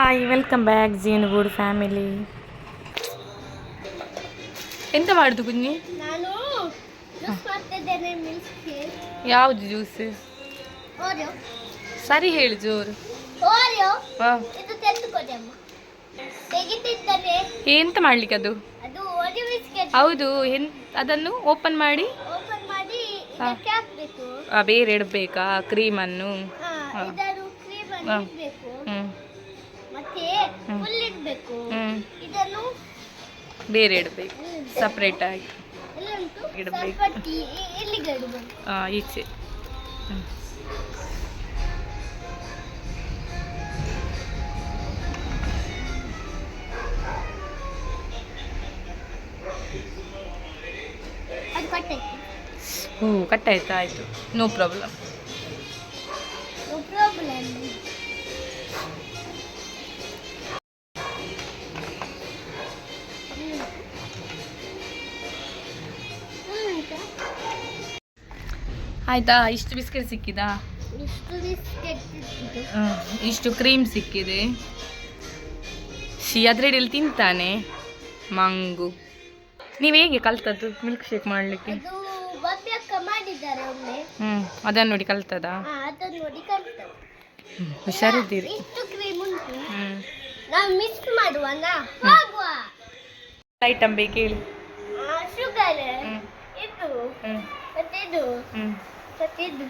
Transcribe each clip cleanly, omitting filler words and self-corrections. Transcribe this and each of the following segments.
Hi welcome back Jenugudu family. ಎಂತ ಮಾಡುದು ಕುഞ്ഞി? ನಾನು ಜ್ಯೂಸ್ ಮಾಡ್ತಿದ್ದೇನೆ. Milk shake. ಯಾವುದು ಜ್ಯೂಸ್? ಓರಿಯೋ. ಸರಿ ಹೇಳು ಜೋರು. ಓರಿಯೋ. ಇದು ತೆಗೆದುಕೊಳ್ಳಿ ಅಮ್ಮ. ತೆಗಿತಿದ್ದಾನೆ. ಎಂತ ಮಾಡ್ಲಿಕ್ಕೆ ಅದು? ಅದು ಓರಿಯೋ ಬಿಸ್ಕೆಟ್. ಹೌದು. ಅದನ್ನು ಓಪನ್ ಮಾಡಿ ಇದಕ್ಕೆ ಹಾಕಬೇಕು. ಬೇರೆ ಇಡಬೇಕಾ ಕ್ರೀಮ್ ಅನ್ನು? ಇದನ್ನು ಕ್ರೀಮ್ ಅನ್ನು ಇಡಬೇಕು. ಮತ್ತೆ ಫುಲ್ ಇಡಬೇಕು. ಇದನ್ನು ಬೇರೆ ಇಡಬೇಕು ಸಪರೇಟ್ ಆಗಿ ಇಡಬೇಕು. ಎಲ್ಲಿಗೆ ಇಡಬೇಕು? ಈಚೆ. ಅದು ಕಟ್ಟಾಯ್ತು. ಕಟ್ಟಾಯ್ತು, ಆಯಿತು. No problem. ಆಯ್ತಾ? ಇಷ್ಟು ಬಿಸ್ಕೆಟ್ ಸಿಕ್ಕಿದಾ? ಇಷ್ಟು ಕ್ರೀಮ್ ಸಿಕ್ಕಿದೆ. ಅದ್ರೆಡೆಯಲ್ಲಿ ತಿಂತಾನೆ ಮಂಗು. ನೀವು ಹೇಗೆ ಕಲ್ತದ್ದು ಮಿಲ್ಕ್ ಶೇಕ್ ಮಾಡಲಿಕ್ಕೆ? ಅದನ್ನು ನೋಡಿ ಕಲ್ತದಾ? ಹುಷಾರಿದ್ದೀರಿ. ಐಟಮ್ ಬೇಕು ಹೇಳಿ. ಶುಗರ್, ಇದು ಮತ್ತೆ ಇದು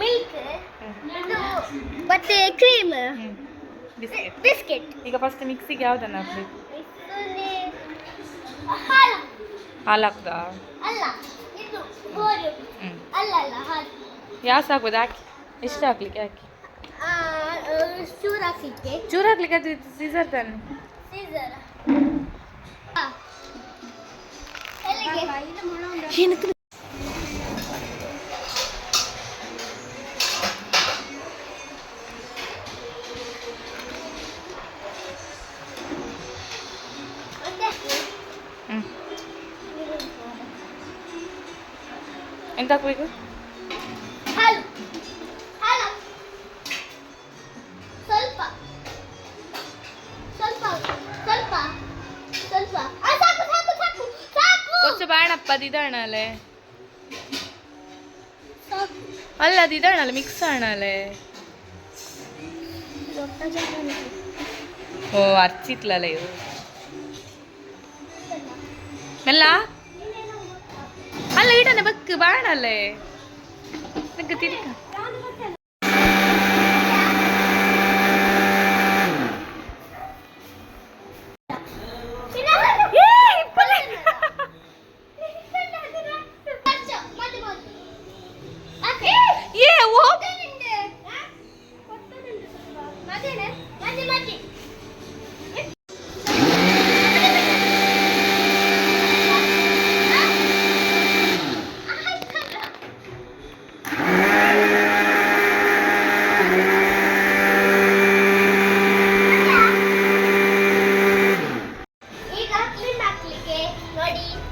ಮಿಲ್ಕ್, ಇದು ಮತ್ತೆ ಕ್ರೀಮ್, ಬಿಸ್ಕೆಟ್. ಈಗ ಫಸ್ಟ್ ಮಿಕ್ಸಿಗೆ ಯಾವ್ದನ್ನ ಹಾಕ್ಬೇಕು? ಹಾಲು ಹಾಕ್ದಾ? ಅಲ್ಲ, ಇದು ಅಲ್ಲ ಹಾಲು. ಯಾವ್ದು ಹಾಕ್ಬೋದು? ಹಾಕಿ. ಎಷ್ಟು ಹಾಕ್ಲಿಕ್ಕೆ? ಹಾಕಿ ಚೂರು ಹಾಕ್ಲಿಕ್ಕೆ. ಚೂರು ಹಾಕ್ಲಿಕ್ಕೆ ಅದು ಸೀಸರ್ ತಾನೆ? ಸೀಸರ್ ಏನಕ್ಕೆ? ಎಂತ ಹಾಕ್ಬೇಕು? ಹಾಲು. ಸ್ವಲ್ಪ కొంచెం బాణప్ప ದಿದಾಣಲೆ ಅಲ್ಲ ದಿದಾಣಲೆ ಮಿಕ್ಸ್ ಆಣಲೆ. ಓ ಅರ್ಚಿತ್ಲಲೆ ಇವು ಮೆಲ್ಲ ಅಲ್ಲ ಇಡನೆ ಬಕ್ ಬಾಣಲೆ ನಿಂಗೆ ತಿರ್ಕ.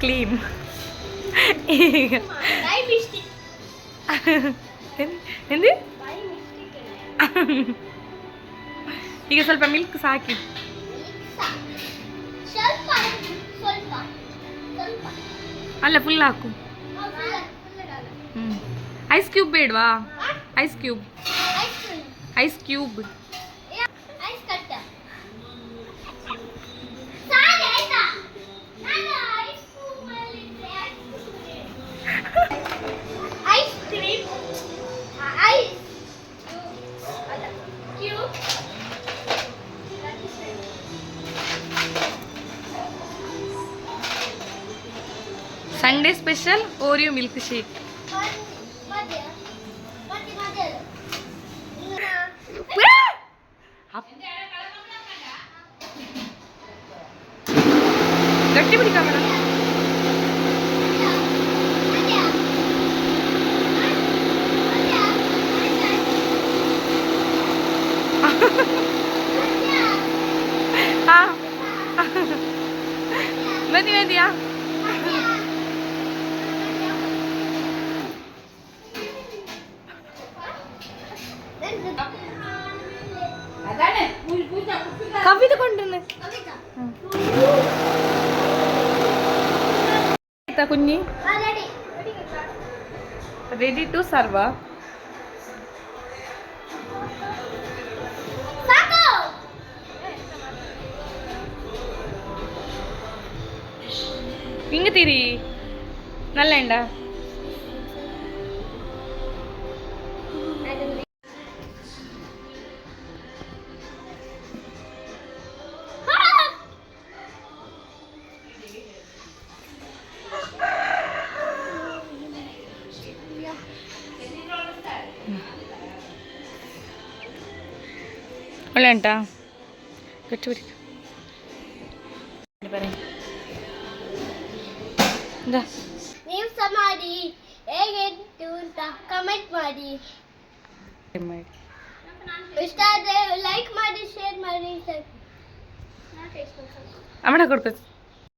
ಕ್ಲೀಮ್ ಈಗ ಎಂದಿ ಈಗ ಸ್ವಲ್ಪ ಮಿಲ್ಕ್ ಸಾಕಿ. ಅಲ್ಲ ಫುಲ್ ಹಾಕು. ಐಸ್ ಕ್ಯೂಬ್ ಬೇಡವಾ? Ice cube sundae special Oreo milk shake. ಗಟ್ಟಿ ಬಿಡಿ ಕಾಮಣ. ಮದಿಯಾ ಅದಾನೆ ಕವಿ ತಗೊಂಡು ಆಯ್ತಾ ಕುഞ്ഞി ರೆಡಿ ಟು ಸರ್ವ ಹಿಂಗ ತೀರಿ ನಲ್ಲೆಂಡ ಒಳ್ಳೆ ಉಂಟಾ ಗಟ್ಟಿ ಬಿಡಿ ಬರೀ ನೀವು ಸಹ ಮಾಡಿ ಹೇಗಿತ್ತು ಅಂತ ಕಮೆಂಟ್ ಮಾಡಿ ಇಷ್ಟ ಆದರೆ ಲೈಕ್ ಮಾಡಿ ಶೇರ್ ಮಾಡಿ ಅಮ್ಮನ ಕೊಡ್ಬೇಕು